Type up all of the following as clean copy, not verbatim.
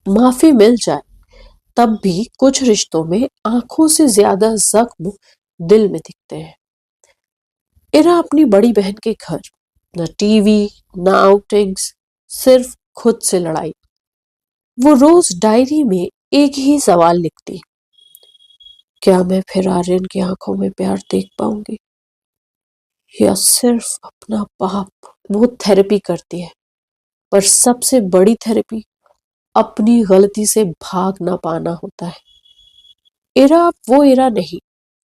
माफी मिल जाए, तब भी कुछ रिश्तों में आंखों से ज्यादा जख्म दिल में दिखते हैं। इरा अपनी बड़ी बहन के घर, न टीवी, न आउटिंग्स, सिर्फ खुद से लड़ाई। वो रोज डायरी में एक ही सवाल लिखती, क्या मैं फिर आर्यन की आंखों में प्यार देख पाऊंगी, या सिर्फ अपना पाप। वो थेरेपी करती है, पर सबसे बड़ी थेरेपी अपनी गलती से भाग ना पाना होता है। इरा अब वो इरा नहीं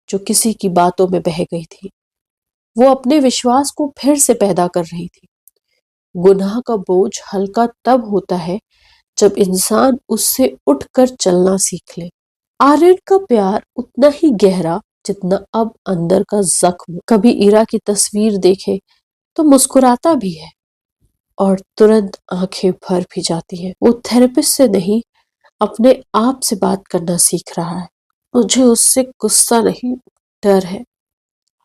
जो किसी की बातों में बह गई थी। वो अपने विश्वास को फिर से पैदा कर रही थी। गुनाह का बोझ हल्का तब होता है जब इंसान उससे उठकर चलना सीख ले। आर्यन का प्यार उतना ही गहरा जितना अब अंदर का जख्म। कभी इरा की तस्वीर देखे तो मुस्कुराता भी है और तुरंत आंखें भर भी जाती हैं। वो थेरेपिस्ट से नहीं, अपने आप से बात करना सीख रहा है। मुझे उससे गुस्सा नहीं, डर है।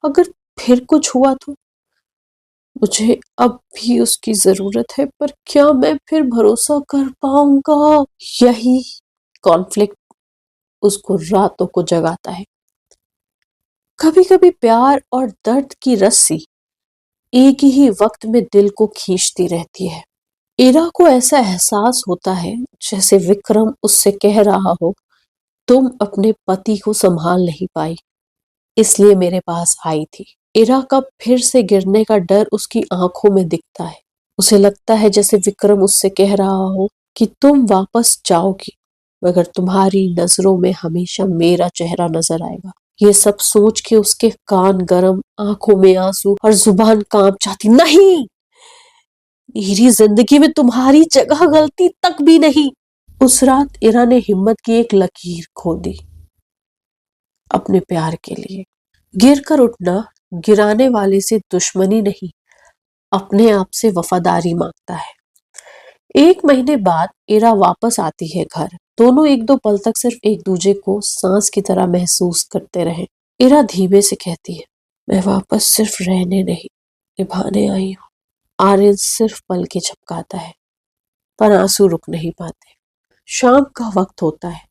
अगर फिर कुछ हुआ तो मुझे अब भी उसकी जरूरत है, पर क्या मैं फिर भरोसा कर पाऊंगा? यही कॉन्फ्लिक्ट उसको रातों को जगाता है। कभी कभी प्यार और दर्द की रस्सी एक ही वक्त में दिल को खींचती रहती है। इरा को ऐसा एहसास होता है जैसे विक्रम उससे कह रहा हो, तुम अपने पति को संभाल नहीं पाई, इसलिए मेरे पास आई थी। इरा का फिर से गिरने का डर उसकी आंखों में दिखता है। उसे लगता है जैसे विक्रम उससे कह रहा हो कि तुम वापस जाओगी, मगर तुम्हारी नजरों में हमेशा मेरा चेहरा नजर आएगा। ये सब सोच के उसके कान गरम, आंखों में आंसू और जुबान कांप जाती। नहीं, मेरी जिंदगी में तुम्हारी जगह गलती तक भी नहीं। उस रात इरा ने हिम्मत की एक लकीर खो दी अपने प्यार के लिए। गिर कर उठना गिराने वाले से दुश्मनी नहीं, अपने आप से वफादारी मांगता है। एक महीने बाद इरा वापस आती है घर। दोनों एक दो पल तक सिर्फ एक दूसरे को सांस की तरह महसूस करते रहे। इरा धीमे से कहती है, मैं वापस सिर्फ रहने नहीं, निभाने आई हूँ। आर्यन सिर्फ पल के झपकाता है, पर आंसू रुक नहीं पाते। शाम का वक्त होता है।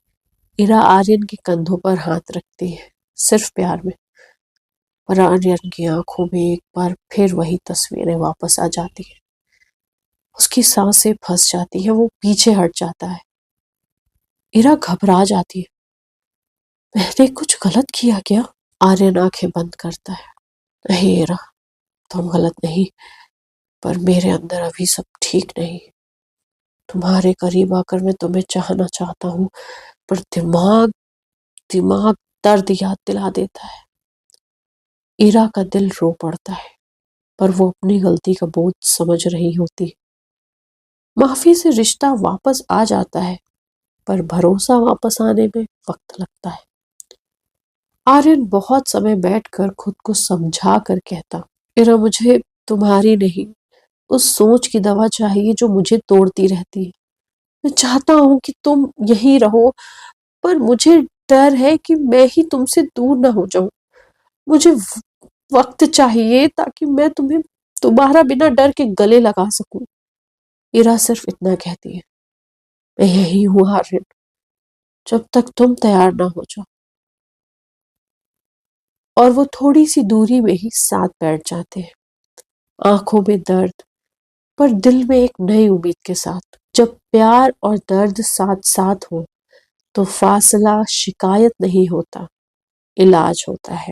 इरा आर्यन के कंधों पर हाथ रखती है, सिर्फ प्यार में। पर आर्यन की आंखों में एक बार फिर वही तस्वीरें वापस आ जाती है। उसकी सांसें फंस जाती है, वो पीछे हट जाता है। इरा घबरा जाती है, मैंने कुछ गलत किया क्या? आर्यन आंखें बंद करता है, नहीं इरा, तुम गलत नहीं, पर मेरे अंदर अभी सब ठीक नहीं। तुम्हारे करीब आकर मैं तुम्हें चाहना चाहता हूँ, पर दिमाग दिमाग दर्द याद दिला देता है। इरा का दिल रो पड़ता है, पर वो अपनी गलती का बोझ समझ रही होती है। माफी से रिश्ता वापस आ जाता है, पर भरोसा वापस आने में वक्त लगता है। आर्यन बहुत समय बैठकर खुद को समझा कर कहता, इरा, मुझे तुम्हारी नहीं, उस सोच की दवा चाहिए जो मुझे तोड़ती रहती है। मैं चाहता हूं कि तुम यहीं रहो, पर मुझे डर है कि मैं ही तुमसे दूर ना हो जाऊं। मुझे वक्त चाहिए ताकि मैं तुम्हें दोबारा बिना डर के गले लगा सकूं। इरा सिर्फ इतना कहती है, मैं यही हूं आर्यन, जब तक तुम तैयार ना हो जाओ। और वो थोड़ी सी दूरी में ही साथ बैठ जाते हैं, आंखों में दर्द, पर दिल में एक नई उम्मीद के साथ। जब प्यार और दर्द साथ साथ हो तो फासला शिकायत नहीं होता, इलाज होता है।